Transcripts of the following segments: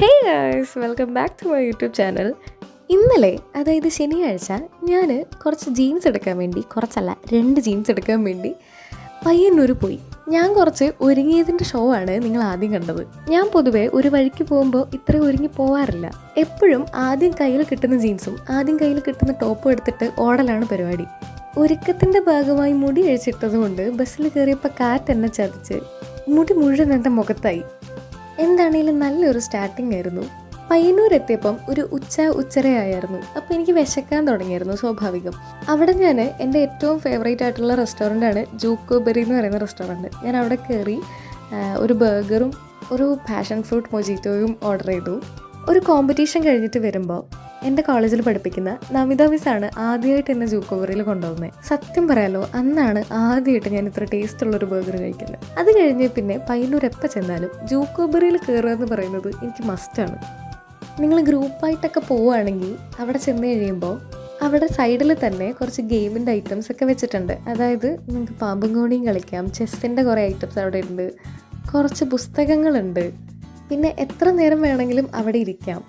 Hey guys, welcome back to my YouTube channel. ഇന്നലെ, അതായത് ശനിയാഴ്ച, ഞാൻ കുറച്ച് ജീൻസ് എടുക്കാൻ വേണ്ടി, കുറച്ചല്ല 2 ജീൻസ് എടുക്കാൻ വേണ്ടി പയ്യന്നൂർ പോയി. ഞാൻ കുറച്ച് ഒരുങ്ങിയതിൻ്റെ ഷോ ആണ് നിങ്ങൾ ആദ്യം കണ്ടത്. ഞാൻ പൊതുവേ ഒരു വഴിക്ക് പോകുമ്പോൾ ഇത്ര ഒരുങ്ങി പോവാറില്ല. എപ്പോഴും ആദ്യം കയ്യിൽ കിട്ടുന്ന ജീൻസും ആദ്യം കയ്യിൽ കിട്ടുന്ന ടോപ്പും എടുത്തിട്ട് ഓടലാണ് പരിപാടി. ഒരുക്കത്തിൻ്റെ ഭാഗമായി മുടി അഴിച്ചിട്ടത് കൊണ്ട് ബസ്സിൽ കയറിയപ്പോൾ കാറ്റ് എന്നെ ചതിച്ച് മുടി മുഴുവൻ എൻ്റെ മുഖത്തായി. എന്താണേലും നല്ലൊരു സ്റ്റാർട്ടിങ് ആയിരുന്നു. പയ്യന്നൂർ എത്തിയപ്പം ഒരു ഉച്ചരയായിരുന്നു. അപ്പോൾ എനിക്ക് വിശക്കാൻ തുടങ്ങിയായിരുന്നു, സ്വാഭാവികം. അവിടെ ഞാൻ എൻ്റെ ഏറ്റവും ഫേവറേറ്റ് ആയിട്ടുള്ള റെസ്റ്റോറൻ്റാണ് ജൂക്കോബെറി എന്ന് പറയുന്ന റെസ്റ്റോറൻറ്റ്. ഞാൻ അവിടെ കയറി ഒരു ബർഗറും ഒരു പാഷൻ ഫ്രൂട്ട് മൊജിറ്റോയും ഓർഡർ ചെയ്തു. ഒരു കോമ്പറ്റീഷൻ കഴിഞ്ഞിട്ട് വരുമ്പോൾ എൻ്റെ കോളേജിൽ പഠിപ്പിക്കുന്ന നമിത മിസ്സാണ് ആദ്യമായിട്ട് എന്നെ ജൂക്കോബെറിയിൽ കൊണ്ടുപോകുന്നത്. സത്യം പറയാലോ, അന്നാണ് ആദ്യമായിട്ട് ഞാൻ ഇത്ര ടേസ്റ്റുള്ളൊരു ബർഗർ കഴിക്കുന്നത്. അത് കഴിഞ്ഞ് പിന്നെ പയ്യന്നൂർ എപ്പോൾ ചെന്നാലും ജൂക്കോബെറിയിൽ കയറുക എന്ന് പറയുന്നത് എനിക്ക് മസ്റ്റാണ്. നിങ്ങൾ ഗ്രൂപ്പായിട്ടൊക്കെ പോവുകയാണെങ്കിൽ അവിടെ ചെന്ന് കഴിയുമ്പോൾ അവിടെ സൈഡിൽ തന്നെ കുറച്ച് ഗെയിമിൻ്റെ ഐറ്റംസ് ഒക്കെ വെച്ചിട്ടുണ്ട്. അതായത് നിങ്ങൾക്ക് പാമ്പും കോണിയും കളിക്കാം, ചെസ്സിൻ്റെ കുറേ ഐറ്റംസ് അവിടെ ഉണ്ട്, കുറച്ച് പുസ്തകങ്ങളുണ്ട്, പിന്നെ എത്ര നേരം വേണമെങ്കിലും അവിടെ ഇരിക്കാം.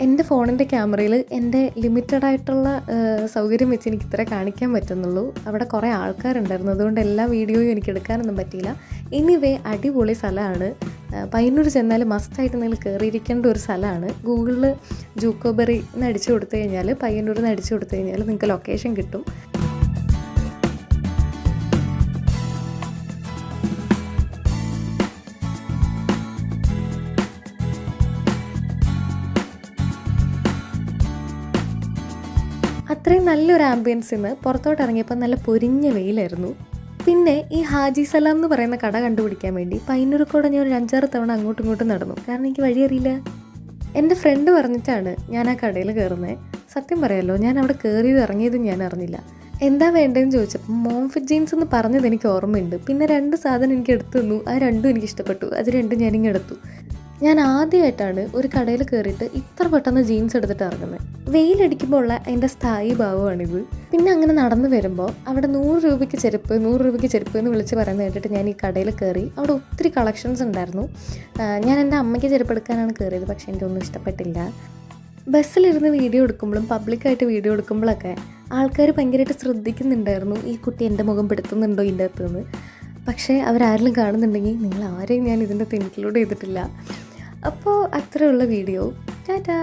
എൻ്റെ ഫോണിൻ്റെ ക്യാമറയിൽ എൻ്റെ ലിമിറ്റഡ് ആയിട്ടുള്ള സൗകര്യം വെച്ച് എനിക്ക് ഇത്ര കാണിക്കാൻ പറ്റുന്നുള്ളൂ. അവിടെ കുറേ ആൾക്കാരുണ്ടായിരുന്നു, അതുകൊണ്ട് എല്ലാ വീഡിയോയും എനിക്ക് എടുക്കാനൊന്നും പറ്റിയില്ല. എനിവേ, അടിപൊളി സ്ഥലമാണ്. പയ്യന്നൂർ ചെന്നാൽ മസ്റ്റായിട്ട് നിങ്ങൾ കയറിയിരിക്കേണ്ട ഒരു സ്ഥലമാണ്. ഗൂഗിളിൽ ജൂക്കോബെറി എന്ന് അടിച്ചു കൊടുത്തു കഴിഞ്ഞാൽ, പയ്യന്നൂരിൽ നിന്ന് അടിച്ചു കൊടുത്തു കഴിഞ്ഞാൽ നിങ്ങൾക്ക് ലൊക്കേഷൻ കിട്ടും. അത്രയും നല്ലൊരു ആംബിയൻസിൽ നിന്ന് പുറത്തോട്ട് ഇറങ്ങിയപ്പോൾ നല്ല പൊരിഞ്ഞ വെയിലായിരുന്നു. പിന്നെ ഈ ഹാജി സലാം എന്ന് പറയുന്ന കട കണ്ടുപിടിക്കാൻ വേണ്ടി പയ്യന്നൂർ കൂടെ ഞാൻ ഒരു 5-6 തവണ അങ്ങോട്ടും ഇങ്ങോട്ടും നടന്നു. കാരണം എനിക്ക് വഴിയറിയില്ല. എൻ്റെ ഫ്രണ്ട് പറഞ്ഞിട്ടാണ് ഞാൻ ആ കടയിൽ കയറുന്നത്. സത്യം പറയാമല്ലോ, ഞാൻ അവിടെ കയറിയത് ഇറങ്ങിയതും ഞാൻ അറിഞ്ഞില്ല. എന്താ വേണ്ടതെന്ന് ചോദിച്ചപ്പോൾ മോം ഫിറ്റ് ജീൻസ് എന്ന് പറഞ്ഞത് എനിക്ക് ഓർമ്മയുണ്ട്. പിന്നെ 2 സാധനം എനിക്ക് എടുത്തു തന്നു. ആ 2ഉം എനിക്ക് ഇഷ്ടപ്പെട്ടു. അത് 2ഉം ഞാനിങ്ങനെ എടുത്തു. ഞാൻ ആദ്യമായിട്ടാണ് ഒരു കടയിൽ കയറിയിട്ട് ഇത്ര പെട്ടെന്ന് ജീൻസ് എടുത്തിട്ട് ഇറങ്ങുന്നത്. വെയിലടിക്കുമ്പോൾ ഉള്ള അതിൻ്റെ സ്ഥായി ഭാവമാണിത്. പിന്നെ അങ്ങനെ നടന്നു വരുമ്പോൾ അവിടെ 100 രൂപയ്ക്ക് ചെരുപ്പ് എന്ന് വിളിച്ച് പറയുന്നത് കേട്ടിട്ട് ഞാൻ ഈ കടയിൽ കയറി. അവിടെ ഒത്തിരി കളക്ഷൻസ് ഉണ്ടായിരുന്നു. ഞാൻ എൻ്റെ അമ്മയ്ക്ക് ചെരുപ്പ് എടുക്കാനാണ് കയറിയത്, പക്ഷേ എനിക്കൊന്നും ഇഷ്ടപ്പെട്ടില്ല. ബസ്സിലിരുന്ന് വീഡിയോ എടുക്കുമ്പോഴും പബ്ലിക്കായിട്ട് വീഡിയോ എടുക്കുമ്പോഴൊക്കെ ആൾക്കാർ ഭയങ്കരമായിട്ട് ശ്രദ്ധിക്കുന്നുണ്ടായിരുന്നു, ഈ കുട്ടി എൻ്റെ മുഖം പെടുത്തുന്നുണ്ടോ ഇതിൻ്റെ അകത്തുനിന്ന്. പക്ഷേ അവരാരെങ്കിലും കാണുന്നുണ്ടെങ്കിൽ നിങ്ങൾ ആരെയും ഞാൻ ഇതിൻ്റെ അകത്ത് ഇൻക്ലൂഡ് ചെയ്തിട്ടില്ല. അപ്പോൾ അത്രയുള്ള വീഡിയോ. ടാറ്റാ.